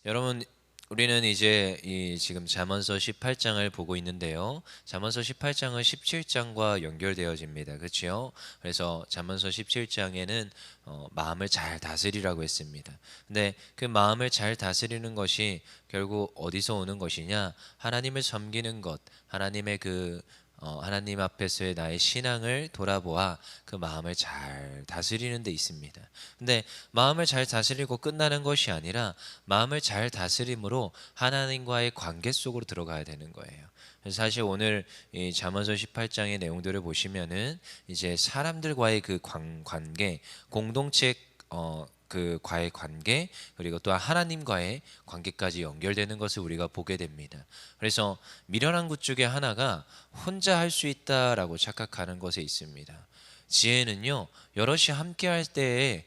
여러분, 우리는 이제 이 지금 잠언서 18장을 보고 있는데요. 잠언서 18장은 17장과 연결되어집니다. 그렇죠? 그래서 잠언서 17장에는 마음을 잘 다스리라고 했습니다. 근데 그 마음을 잘 다스리는 것이 결국 어디서 오는 것이냐? 하나님을 섬기는 것, 하나님의 하나님 앞에서의 나의 신앙을 돌아보아 그 마음을 잘 다스리는 데 있습니다. 근데 마음을 잘 다스리고 끝나는 것이 아니라 마음을 잘 다스림으로 하나님과의 관계 속으로 들어가야 되는 거예요. 그래서 사실 오늘 이 잠언서 18장의 내용들을 보시면은 이제 사람들과의 그 관계, 공동체 그 과의 관계, 그리고 또 하나님과의 관계까지 연결되는 것을 우리가 보게 됩니다. 그래서 미련한 것 중에 하나가 혼자 할 수 있다라고 착각하는 것에 있습니다. 지혜는요, 여럿이 함께 할 때에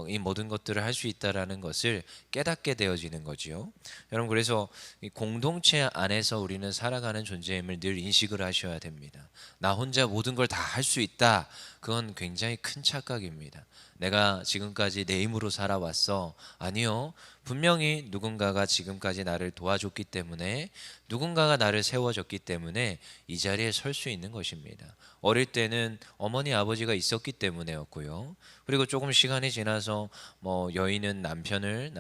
이 모든 것들을 할 수 있다라는 것을 깨닫게 되어지는 거지요. 여러분, 그래서 이 공동체 안에서 우리는 살아가는 존재임을 늘 인식을 하셔야 됩니다. 나 혼자 모든 걸 다 할 수 있다. 그건 굉장히 큰 착각입니다. 내가 지금까지 내 힘으로 살아왔어. 아니요. 분명히 누군가가 지금까지 나를 도와줬기 때문에, 누군가가 나를 세워줬기 때문에 이 자리에 설 수 있는 것입니다. 어릴 때는 어머니 아버지가 있었기 때문에였고요. 그리고 조금 시간이 지나서 뭐 여인은 남편을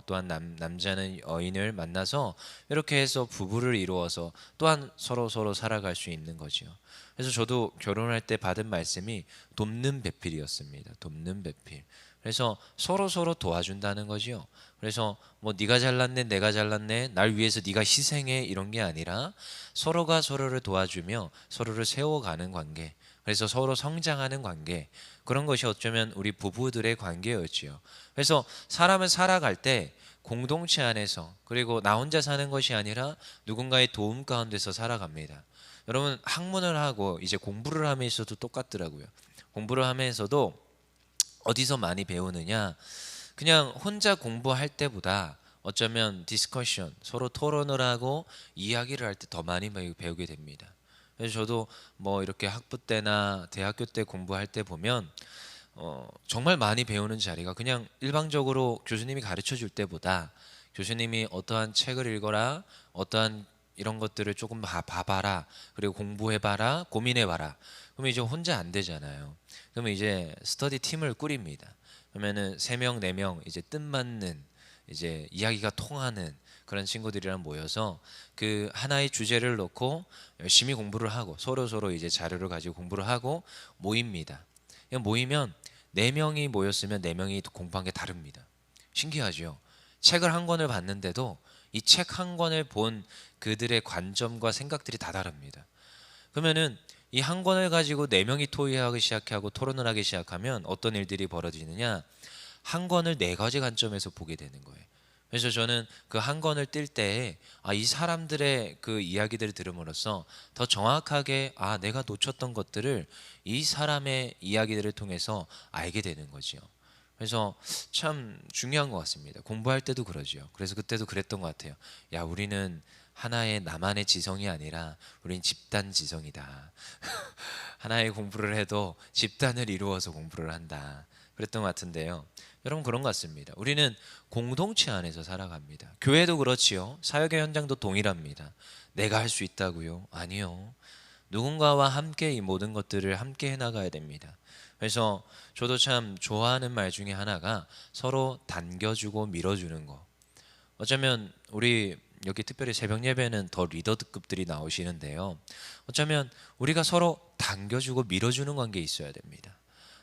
또한 남자는 여인을 만나서 이렇게 해서 부부를 이루어서 또한 서로 살아갈 수 있는 거지요. 그래서 저도 결혼할 때 받은 말씀이 돕는 배필이었습니다. 돕는 배필. 그래서 서로 도와준다는 거지요. 그래서 뭐 네가 잘났네, 내가 잘났네, 날 위해서 네가 희생해 이런 게 아니라 서로가 서로를 도와주며 서로를 세워가는 관계. 그래서 서로 성장하는 관계. 그런 것이 어쩌면 우리 부부들의 관계였지요. 그래서 사람은 살아갈 때 공동체 안에서, 그리고 나 혼자 사는 것이 아니라 누군가의 도움 가운데서 살아갑니다. 여러분, 학문을 하고 이제 공부를 하면서도 똑같더라고요. 공부를 하면서도 어디서 많이 배우느냐? 그냥 혼자 공부할 때보다 어쩌면 디스커션, 서로 토론을 하고 이야기를 할 때 더 많이 배우게 됩니다. 그래서 저도 뭐 이렇게 학부 때나 대학교 때 공부할 때 보면 정말 많이 배우는 자리가 그냥 일방적으로 교수님이 가르쳐 줄 때보다, 교수님이 어떠한 책을 읽어라, 어떠한 이런 것들을 조금 봐봐라, 그리고 공부해봐라, 고민해봐라. 그러면 이제 혼자 안 되잖아요. 그러면 이제 스터디 팀을 꾸립니다. 그러면은 3명, 4명 이제 뜻맞는, 이제 이야기가 통하는 그런 친구들이랑 모여서 그 하나의 주제를 놓고 열심히 공부를 하고 서로 이제 자료를 가지고 공부를 하고 모입니다. 모이면 4명이 모였으면 4명이 공부한 게 다릅니다. 신기하죠? 책을 한 권을 봤는데도 이 책 한 권을 본 그들의 관점과 생각들이 다 다릅니다. 그러면은 이 한 권을 가지고 4명이 토의하기 시작하고 토론을 하기 시작하면 어떤 일들이 벌어지느냐? 한 권을 4가지 관점에서 보게 되는 거예요. 그래서 저는 그 한 권을 뜰 때에 이 사람들의 그 이야기들을 들음으로써 더 정확하게 내가 놓쳤던 것들을 이 사람의 이야기들을 통해서 알게 되는 거지요. 그래서 참 중요한 것 같습니다. 공부할 때도 그러지요. 그래서 그때도 그랬던 것 같아요. 야, 우리는 하나의 나만의 지성이 아니라 우린 집단 지성이다. 하나의 공부를 해도 집단을 이루어서 공부를 한다. 그랬던 것 같은데요. 여러분, 그런 것 같습니다. 우리는 공동체 안에서 살아갑니다. 교회도 그렇지요. 사역의 현장도 동일합니다. 내가 할 수 있다고요? 아니요. 누군가와 함께 이 모든 것들을 함께 해나가야 됩니다. 그래서 저도 참 좋아하는 말 중에 하나가 서로 당겨주고 밀어주는 거. 어쩌면 우리 여기 특별히 새벽 예배는 더 리더급들이 나오시는데요. 어쩌면 우리가 서로 당겨주고 밀어주는 관계에 있어야 됩니다.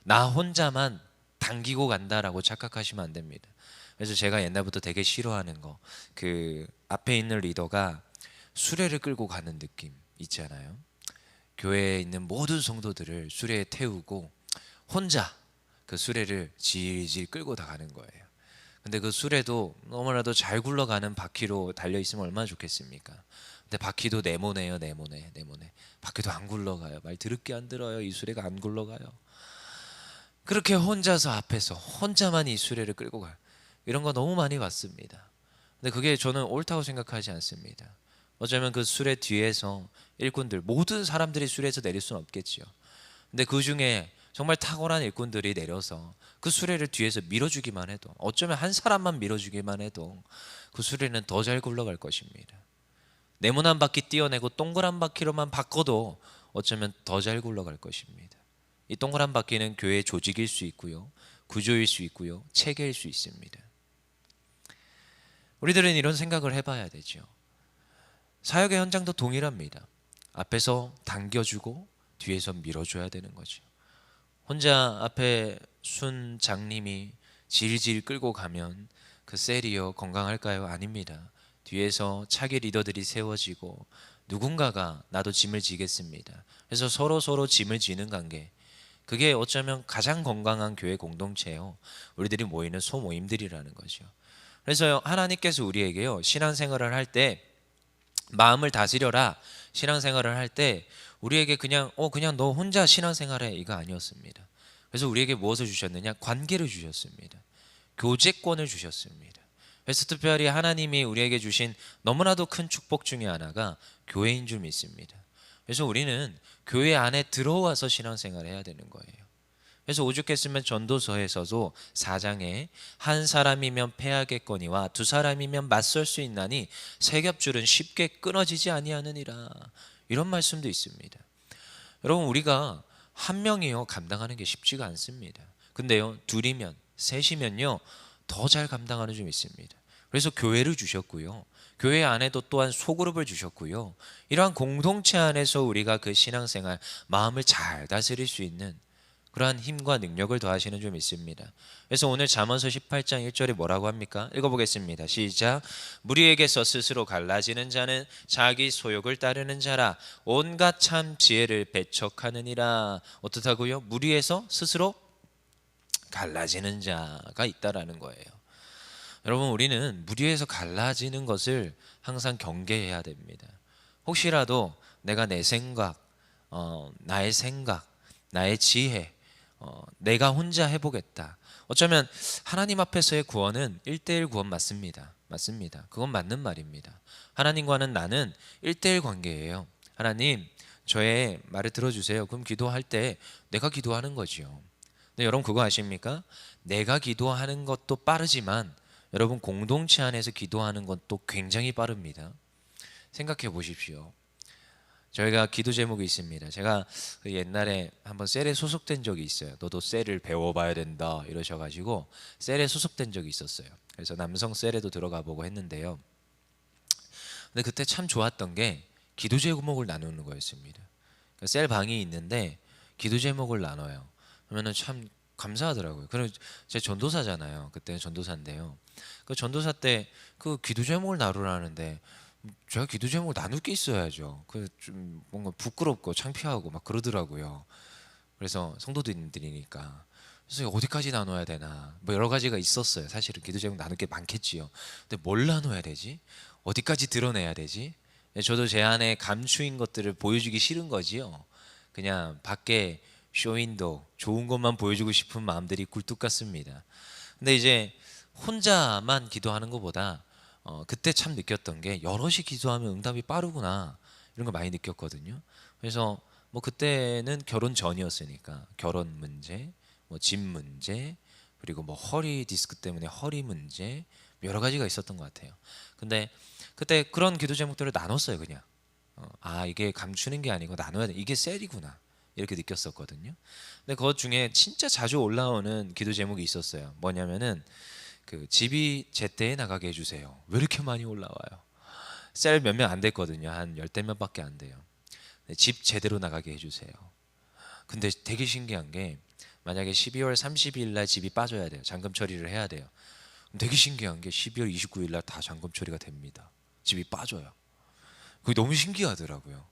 나 혼자만 당기고 간다라고 착각하시면 안 됩니다. 그래서 제가 옛날부터 되게 싫어하는 거, 그 앞에 있는 리더가 수레를 끌고 가는 느낌 있잖아요. 교회에 있는 모든 성도들을 수레에 태우고 혼자 그 수레를 질질 끌고 다 가는 거예요. 근데 그 수레도 너무나도 잘 굴러가는 바퀴로 달려 있으면 얼마나 좋겠습니까? 근데 바퀴도 네모네. 바퀴도 안 굴러가요. 말 더럽게 안 들어요. 이 수레가 안 굴러가요. 그렇게 혼자서 앞에서 혼자만 이 수레를 끌고 가요. 이런 거 너무 많이 봤습니다. 근데 그게 저는 옳다고 생각하지 않습니다. 어쩌면 그 수레 뒤에서 일꾼들, 모든 사람들이 수레에서 내릴 수는 없겠지요. 근데 그 중에 정말 탁월한 일꾼들이 내려서 그 수레를 뒤에서 밀어주기만 해도, 어쩌면 한 사람만 밀어주기만 해도 그 수레는 더 잘 굴러갈 것입니다. 네모난 바퀴 띄어내고 동그란 바퀴로만 바꿔도 어쩌면 더 잘 굴러갈 것입니다. 이 동그란 바퀴는 교회의 조직일 수 있고요, 구조일 수 있고요, 체계일 수 있습니다. 우리들은 이런 생각을 해봐야 되죠. 사역의 현장도 동일합니다. 앞에서 당겨주고 뒤에서 밀어줘야 되는 거죠. 혼자 앞에 순 장님이 질질 끌고 가면 그 셀이요 건강할까요? 아닙니다. 뒤에서 차기 리더들이 세워지고 누군가가 나도 짐을 지겠습니다. 그래서 서로 짐을 지는 관계, 그게 어쩌면 가장 건강한 교회 공동체요, 우리들이 모이는 소모임들이라는 거죠. 그래서 하나님께서 우리에게요, 신앙생활을 할 때 마음을 다스려라, 신앙생활을 할 때 우리에게 그냥 너 혼자 신앙생활해, 이거 아니었습니다. 그래서 우리에게 무엇을 주셨느냐? 관계를 주셨습니다. 교제권을 주셨습니다. 그래서 특별히 하나님이 우리에게 주신 너무나도 큰 축복 중에 하나가 교회인 줄 믿습니다. 그래서 우리는 교회 안에 들어와서 신앙생활을 해야 되는 거예요. 그래서 오죽했으면 전도서에서도 4장에 한 사람이면 패하겠거니와 두 사람이면 맞설 수 있나니 세 겹줄은 쉽게 끊어지지 아니하느니라, 이런 말씀도 있습니다. 여러분, 우리가 한 명이요 감당하는 게 쉽지가 않습니다. 근데요, 둘이면 셋이면요 더 잘 감당하는 줄 믿습니다. 그래서 교회를 주셨고요, 교회 안에도 또한 소그룹을 주셨고요, 이러한 공동체 안에서 우리가 그 신앙생활, 마음을 잘 다스릴 수 있는 그러한 힘과 능력을 더하시는 줄 믿습니다. 그래서 오늘 잠언서 18장 1절에 뭐라고 합니까? 읽어보겠습니다. 시작. 무리에게서 스스로 갈라지는 자는 자기 소욕을 따르는 자라, 온갖 참 지혜를 배척하느니라. 어떻다고요? 무리에서 스스로 갈라지는 자가 있다라는 거예요. 여러분, 우리는 무리에서 갈라지는 것을 항상 경계해야 됩니다. 혹시라도 내가 내 생각, 나의 생각, 나의 지혜, 내가 혼자 해보겠다. 어쩌면 하나님 앞에서의 구원은 1대1 구원 맞습니다. 맞습니다. 그건 맞는 말입니다. 하나님과는 나는 1대1 관계예요. 하나님, 저의 말을 들어주세요. 그럼 기도할 때 내가 기도하는 거지요. 근데 여러분, 그거 아십니까? 내가 기도하는 것도 빠르지만 여러분, 공동체 안에서 기도하는 것도 굉장히 빠릅니다. 생각해 보십시오. 저희가 기도 제목이 있습니다. 제가 그 옛날에 한번 셀에 소속된 적이 있어요. 너도 셀을 배워봐야 된다 이러셔가지고 셀에 소속된 적이 있었어요. 그래서 남성 셀에도 들어가 보고 했는데요. 근데 그때 참 좋았던 게 기도 제목을 나누는 거였습니다. 그러니까 셀 방이 있는데 기도 제목을 나눠요. 그러면은 참 감사하더라고요. 그리고 제가 전도사잖아요. 그때는 전도사인데요. 그 전도사 때 그 기도 제목을 나누라는데 제가 기도 제목을 나눌 게 있어야죠. 그 좀 뭔가 부끄럽고 창피하고 막 그러더라고요. 그래서 성도들이니까 그래서 어디까지 나눠야 되나, 뭐 여러 가지가 있었어요. 사실은 기도 제목 나눌 게 많겠지요. 근데 뭘 나눠야 되지? 어디까지 드러내야 되지? 저도 제 안에 감추인 것들을 보여주기 싫은 거지요. 그냥 밖에 쇼윈도 좋은 것만 보여주고 싶은 마음들이 굴뚝 같습니다. 근데 이제 혼자만 기도하는 것보다 그때 참 느꼈던 게 여럿이 기도하면 응답이 빠르구나, 이런 걸 많이 느꼈거든요. 그래서 뭐 그때는 결혼 전이었으니까 결혼 문제, 뭐 집 문제, 그리고 뭐 허리 디스크 때문에 허리 문제, 여러 가지가 있었던 것 같아요. 근데 그때 그런 기도 제목들을 나눴어요. 그냥 이게 감추는 게 아니고 나눠야 돼, 이게 셀이구나, 이렇게 느꼈었거든요. 근데 그것 중에 진짜 자주 올라오는 기도 제목이 있었어요. 뭐냐면은 그 집이 제때에 나가게 해주세요. 왜 이렇게 많이 올라와요? 셀 몇 명 안 됐거든요. 한 열댓 명밖에 안 돼요. 집 제대로 나가게 해주세요. 근데 되게 신기한 게 만약에 12월 30일 날 집이 빠져야 돼요. 잔금 처리를 해야 돼요. 되게 신기한 게 12월 29일 날 다 잔금 처리가 됩니다. 집이 빠져요. 그게 너무 신기하더라고요.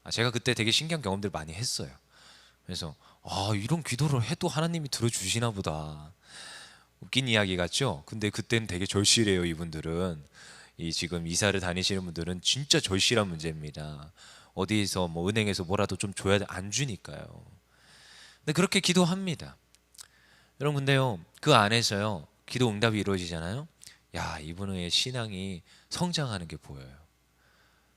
제가 그때 되게 신기한 경험들 많이 했어요. 그래서 이런 기도를 해도 하나님이 들어주시나 보다. 웃긴 이야기 같죠? 근데 그때는 되게 절실해요. 이분들은, 이 지금 이사를 다니시는 분들은 진짜 절실한 문제입니다. 어디서 뭐 은행에서 뭐라도 좀 줘야 돼, 안 주니까요. 근데 그렇게 기도합니다. 여러분, 근데요, 그 안에서요 기도 응답이 이루어지잖아요. 야, 이분의 신앙이 성장하는 게 보여요.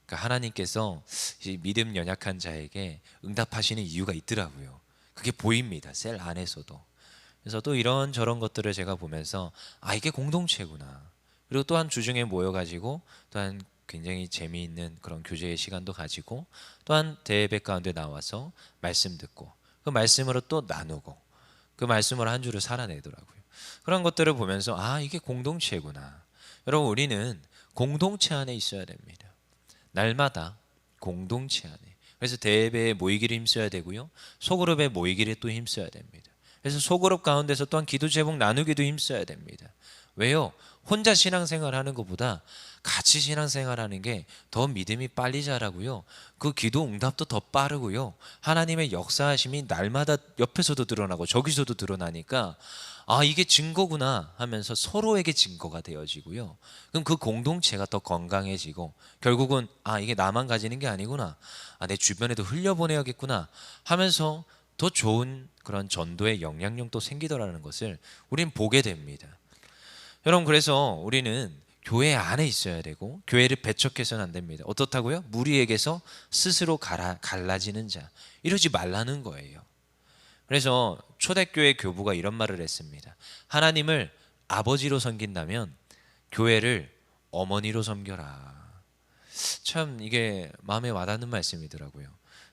그러니까 하나님께서 이 믿음 연약한 자에게 응답하시는 이유가 있더라고요. 그게 보입니다. 셀 안에서도. 그래서 또 이런 저런 것들을 제가 보면서 이게 공동체구나. 그리고 또한 주중에 모여가지고 또한 굉장히 재미있는 그런 교제의 시간도 가지고 또한 대예배 가운데 나와서 말씀 듣고 그 말씀으로 또 나누고 그 말씀으로 한 주를 살아내더라고요. 그런 것들을 보면서 아, 이게 공동체구나. 여러분, 우리는 공동체 안에 있어야 됩니다. 날마다 공동체 안에. 그래서 대예배에 모이기를 힘써야 되고요. 소그룹에 모이기를 또 힘써야 됩니다. 그래서 소그룹 가운데서 또한 기도 제목 나누기도 힘써야 됩니다. 왜요? 혼자 신앙생활 하는 것보다 같이 신앙생활 하는 게 더 믿음이 빨리 자라고요. 그 기도 응답도 더 빠르고요. 하나님의 역사하심이 날마다 옆에서도 드러나고 저기서도 드러나니까 아, 이게 증거구나 하면서 서로에게 증거가 되어지고요. 그럼 그 공동체가 더 건강해지고 결국은 아, 이게 나만 가지는 게 아니구나. 아, 내 주변에도 흘려보내야겠구나 하면서 더 좋은 그런 전도의 영향력도 생기더라는 것을 우린 보게 됩니다. 여러분, 그래서 우리는 교회 안에 있어야 되고 교회를 배척해서는 안 됩니다. 어떻다고요? 무리에게서 스스로 갈라지는 자, 이러지 말라는 거예요. 그래서 초대교회 교부가 이런 말을 했습니다. 하나님을 아버지로 섬긴다면 교회를 어머니로 섬겨라. 참 이게 마음에 와닿는 말씀이더라고요.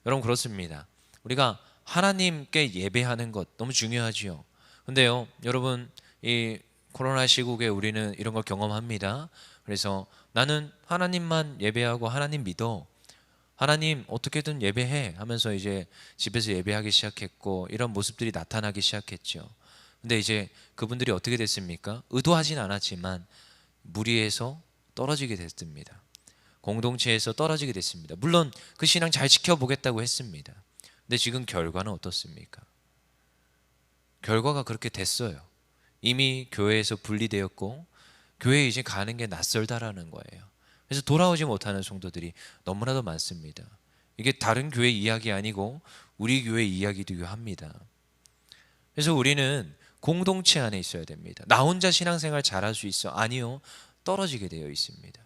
여러분, 그렇습니다. 우리가 하나님께 예배하는 것 너무 중요하지요. 근데요, 여러분, 이 코로나 시국에 우리는 이런 걸 경험합니다. 그래서 나는 하나님만 예배하고 하나님 믿어. 하나님 어떻게든 예배해 하면서 이제 집에서 예배하기 시작했고 이런 모습들이 나타나기 시작했죠. 근데 이제 그분들이 어떻게 됐습니까? 의도하진 않았지만 무리에서 떨어지게 됐습니다. 공동체에서 떨어지게 됐습니다. 물론 그 신앙 잘 지켜보겠다고 했습니다. 근데 지금 결과는 어떻습니까? 결과가 그렇게 됐어요. 이미 교회에서 분리되었고 교회에 이제 가는 게 낯설다라는 거예요. 그래서 돌아오지 못하는 성도들이 너무나도 많습니다. 이게 다른 교회 이야기 아니고 우리 교회 이야기도 합니다. 그래서 우리는 공동체 안에 있어야 됩니다. 나 혼자 신앙생활 잘할 수 있어? 아니요. 떨어지게 되어 있습니다.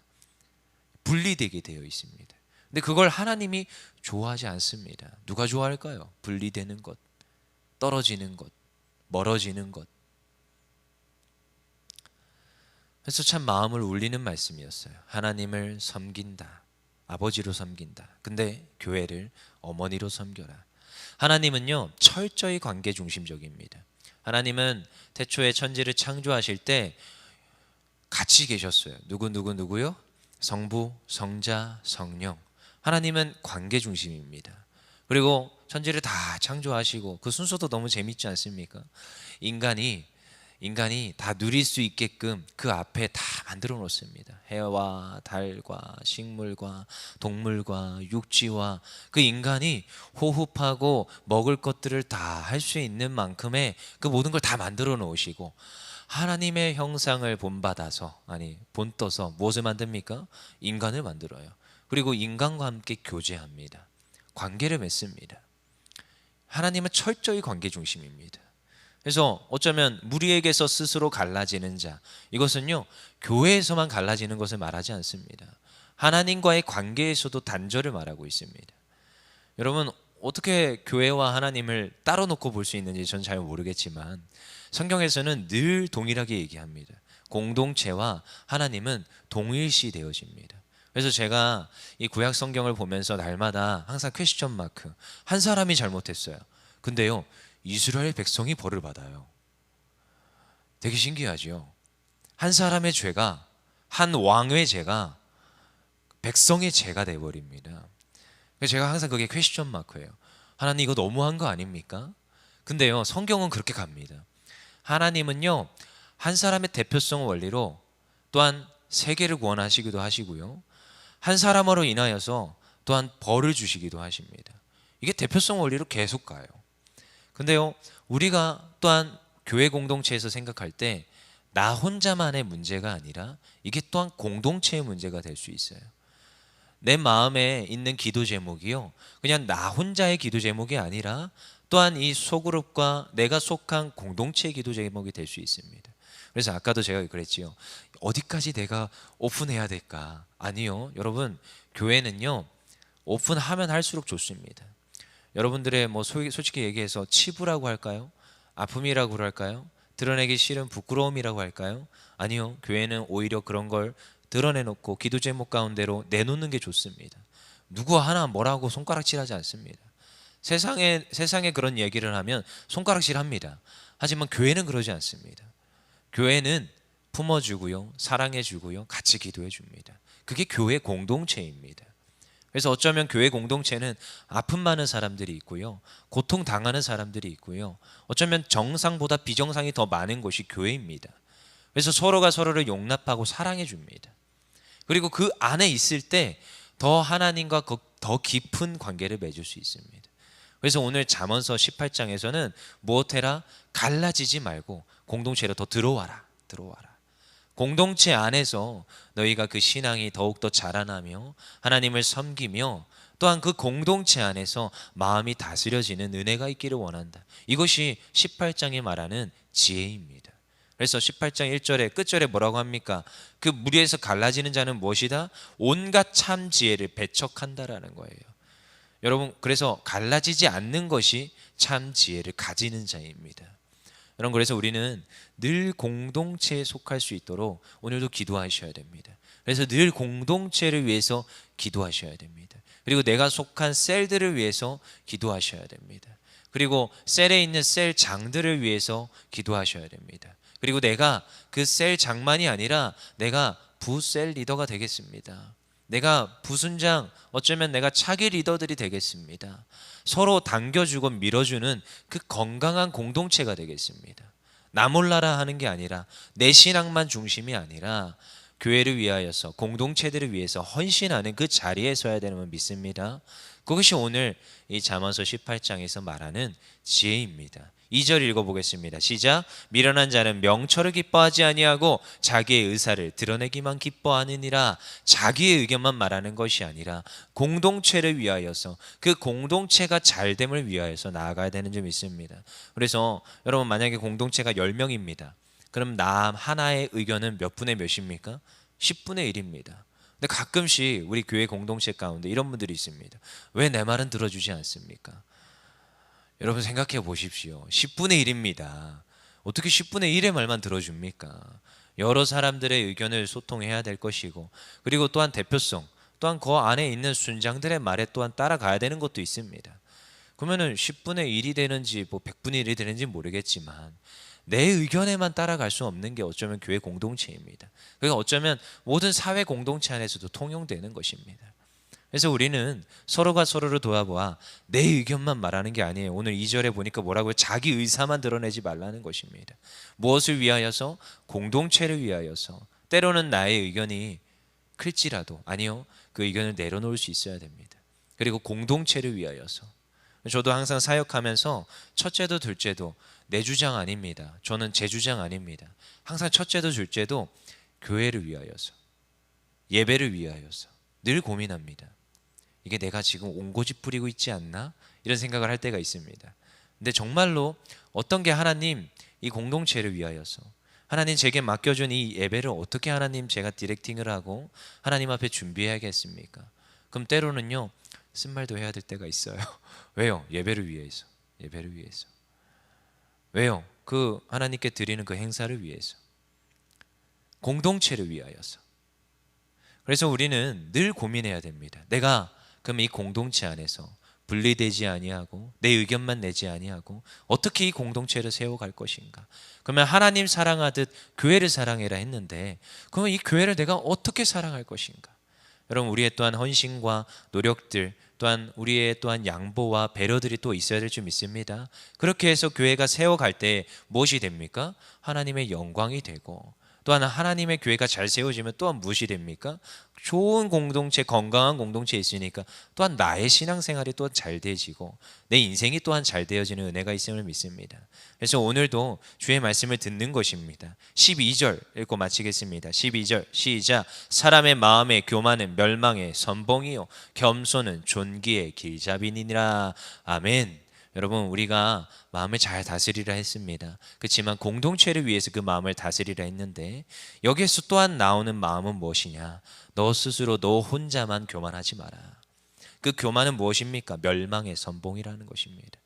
분리되게 되어 있습니다. 근데 그걸 하나님이 좋아하지 않습니다. 누가 좋아할까요? 분리되는 것, 떨어지는 것, 멀어지는 것. 그래서 참 마음을 울리는 말씀이었어요. 하나님을 섬긴다. 아버지로 섬긴다. 근데 교회를 어머니로 섬겨라. 하나님은요, 철저히 관계 중심적입니다. 하나님은 태초에 천지를 창조하실 때 같이 계셨어요. 누구요? 성부, 성자, 성령. 하나님은 관계 중심입니다. 그리고 천지를 다 창조하시고 그 순서도 너무 재밌지 않습니까? 인간이 다 누릴 수 있게끔 그 앞에 다 만들어 놓습니다. 해와 달과 식물과 동물과 육지와 그 인간이 호흡하고 먹을 것들을 다 할 수 있는 만큼의 그 모든 걸 다 만들어 놓으시고 하나님의 형상을 본받아서 본떠서 무엇을 만듭니까? 인간을 만들어요. 그리고 인간과 함께 교제합니다. 관계를 맺습니다. 하나님은 철저히 관계 중심입니다. 그래서 어쩌면 무리에게서 스스로 갈라지는 자, 이것은요 교회에서만 갈라지는 것을 말하지 않습니다. 하나님과의 관계에서도 단절을 말하고 있습니다. 여러분, 어떻게 교회와 하나님을 따로 놓고 볼 수 있는지 전 잘 모르겠지만 성경에서는 늘 동일하게 얘기합니다. 공동체와 하나님은 동일시 되어집니다. 그래서 제가 이 구약 성경을 보면서 날마다 항상 퀘스천 마크, 한 사람이 잘못했어요. 근데요, 이스라엘 백성이 벌을 받아요. 되게 신기하죠. 한 사람의 죄가, 한 왕의 죄가 백성의 죄가 돼버립니다. 그래서 제가 항상 그게 퀘스천 마크예요. 하나님, 이거 너무한 거 아닙니까? 근데요, 성경은 그렇게 갑니다. 하나님은요, 한 사람의 대표성 원리로 또한 세계를 구원하시기도 하시고요, 한 사람으로 인하여서 또한 벌을 주시기도 하십니다. 이게 대표성 원리로 계속 가요. 근데요, 우리가 또한 교회 공동체에서 생각할 때 나 혼자만의 문제가 아니라 이게 또한 공동체의 문제가 될 수 있어요. 내 마음에 있는 기도 제목이요, 그냥 나 혼자의 기도 제목이 아니라 또한 이 소그룹과 내가 속한 공동체의 기도 제목이 될 수 있습니다. 그래서 아까도 제가 그랬지요. 어디까지 내가 오픈해야 될까? 아니요, 여러분, 교회는요 오픈하면 할수록 좋습니다. 여러분들의 솔직히 얘기해서 치부라고 할까요? 아픔이라고 할까요? 드러내기 싫은 부끄러움이라고 할까요? 아니요. 교회는 오히려 그런 걸 드러내놓고 기도 제목 가운데로 내놓는 게 좋습니다. 누구 하나 뭐라고 손가락질하지 않습니다. 세상에 그런 얘기를 하면 손가락질합니다. 하지만 교회는 그러지 않습니다. 교회는 품어주고요, 사랑해주고요, 같이 기도해줍니다. 그게 교회 공동체입니다. 그래서 어쩌면 교회 공동체는 아픔 많은 사람들이 있고요, 고통 당하는 사람들이 있고요, 어쩌면 정상보다 비정상이 더 많은 곳이 교회입니다. 그래서 서로가 서로를 용납하고 사랑해 줍니다. 그리고 그 안에 있을 때 더 하나님과 더 깊은 관계를 맺을 수 있습니다. 그래서 오늘 잠언서 18장에서는 무엇해라? 갈라지지 말고 공동체로 더 들어와라. 공동체 안에서 너희가 그 신앙이 더욱더 자라나며 하나님을 섬기며 또한 그 공동체 안에서 마음이 다스려지는 은혜가 있기를 원한다. 이것이 18장이 말하는 지혜입니다. 그래서 18장 1절에 끝절에 뭐라고 합니까? 그 무리에서 갈라지는 자는 무엇이다? 온갖 참 지혜를 배척한다라는 거예요. 여러분, 그래서 갈라지지 않는 것이 참 지혜를 가지는 자입니다. 여러분, 그래서 우리는 늘 공동체에 속할 수 있도록 오늘도 기도하셔야 됩니다. 그래서 늘 공동체를 위해서 기도하셔야 됩니다. 그리고 내가 속한 셀들을 위해서 기도하셔야 됩니다. 그리고 셀에 있는 셀장들을 위해서 기도하셔야 됩니다. 그리고 내가 그 셀장만이 아니라 내가 부셀 리더가 되겠습니다. 내가 부순장, 어쩌면 내가 차기 리더들이 되겠습니다. 서로 당겨주고 밀어주는 그 건강한 공동체가 되겠습니다. 나 몰라라 하는 게 아니라 내 신앙만 중심이 아니라 교회를 위하여서 공동체들을 위해서 헌신하는 그 자리에 서야 되는 걸 믿습니다. 그것이 오늘 이 잠언서 18장에서 말하는 지혜입니다. 2절 읽어보겠습니다. 시작. 미련한 자는 명철을 기뻐하지 아니하고 자기의 의사를 드러내기만 기뻐하느니라. 자기의 의견만 말하는 것이 아니라 공동체를 위하여서 그 공동체가 잘됨을 위하여서 나아가야 되는 점 있습니다. 그래서 여러분, 만약에 공동체가 10명입니다. 그럼 나 하나의 의견은 몇 분의 몇입니까? 10분의 1입니다. 근데 가끔씩 우리 교회 공동체 가운데 이런 분들이 있습니다. 왜 내 말은 들어주지 않습니까? 여러분, 생각해 보십시오. 10분의 1입니다. 어떻게 10분의 1의 말만 들어줍니까? 여러 사람들의 의견을 소통해야 될 것이고, 그리고 또한 대표성, 또한 그 안에 있는 순장들의 말에 또한 따라가야 되는 것도 있습니다. 그러면은 10분의 1이 되는지 100분의 1이 되는지 모르겠지만 내 의견에만 따라갈 수 없는 게 어쩌면 교회 공동체입니다. 그러니까 어쩌면 모든 사회 공동체 안에서도 통용되는 것입니다. 그래서 우리는 서로가 서로를 돌아보아 내 의견만 말하는 게 아니에요. 오늘 2절에 보니까 뭐라고요? 자기 의사만 드러내지 말라는 것입니다. 무엇을 위하여서? 공동체를 위하여서. 때로는 나의 의견이 클지라도, 아니요, 그 의견을 내려놓을 수 있어야 됩니다. 그리고 공동체를 위하여서. 저도 항상 사역하면서 첫째도 둘째도 내 주장 아닙니다. 저는 제 주장 아닙니다. 항상 첫째도 둘째도 교회를 위하여서, 예배를 위하여서 늘 고민합니다. 이게 내가 지금 온고집 부리고 있지 않나? 이런 생각을 할 때가 있습니다. 근데 정말로 어떤 게 하나님 이 공동체를 위하여서, 하나님 제게 맡겨준 이 예배를 어떻게 하나님 제가 디렉팅을 하고 하나님 앞에 준비해야겠습니까? 그럼 때로는요, 쓴말도 해야 될 때가 있어요. 왜요? 예배를 위해서. 왜요? 그 하나님께 드리는 그 행사를 위해서, 공동체를 위하여서. 그래서 우리는 늘 고민해야 됩니다. 내가 그럼 이 공동체 안에서 분리되지 아니하고 내 의견만 내지 아니하고 어떻게 이 공동체를 세워갈 것인가? 그러면 하나님 사랑하듯 교회를 사랑해라 했는데, 그러면 이 교회를 내가 어떻게 사랑할 것인가? 여러분, 우리의 또한 헌신과 노력들, 또한 우리의 또한 양보와 배려들이 또 있어야 될 줄 믿습니다. 그렇게 해서 교회가 세워갈 때 무엇이 됩니까? 하나님의 영광이 되고, 또한 하나님의 교회가 잘 세워지면 또한 무엇이 됩니까? 좋은 공동체, 건강한 공동체에 있으니까 또한 나의 신앙생활이 또한 잘 되어지고 내 인생이 또한 잘 되어지는 은혜가 있음을 믿습니다. 그래서 오늘도 주의 말씀을 듣는 것입니다. 12절 읽고 마치겠습니다. 12절 시작. 사람의 마음에 교만은 멸망의 선봉이요 겸손은 존귀의 길잡이니라. 아멘. 여러분, 우리가 마음을 잘 다스리라 했습니다. 그렇지만 공동체를 위해서 그 마음을 다스리라 했는데, 여기에서 또한 나오는 마음은 무엇이냐? 너 스스로 너 혼자만 교만하지 마라. 그 교만은 무엇입니까? 멸망의 선봉이라는 것입니다.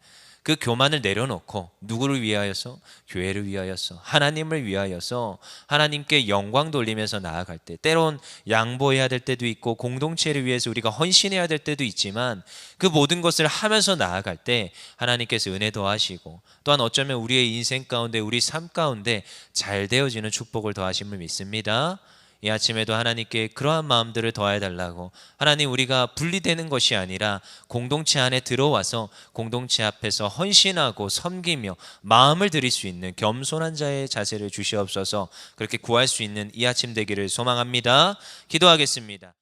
그 교만을 내려놓고 누구를 위하여서? 교회를 위하여서, 하나님을 위하여서 하나님께 영광 돌리면서 나아갈 때, 때론 양보해야 될 때도 있고 공동체를 위해서 우리가 헌신해야 될 때도 있지만, 그 모든 것을 하면서 나아갈 때 하나님께서 은혜 더하시고, 또한 어쩌면 우리의 인생 가운데, 우리 삶 가운데 잘 되어지는 축복을 더하심을 믿습니다. 이 아침에도 하나님께 그러한 마음들을 더해 달라고, 하나님, 우리가 분리되는 것이 아니라 공동체 안에 들어와서 공동체 앞에서 헌신하고 섬기며 마음을 드릴 수 있는 겸손한 자의 자세를 주시옵소서. 그렇게 구할 수 있는 이 아침 되기를 소망합니다. 기도하겠습니다.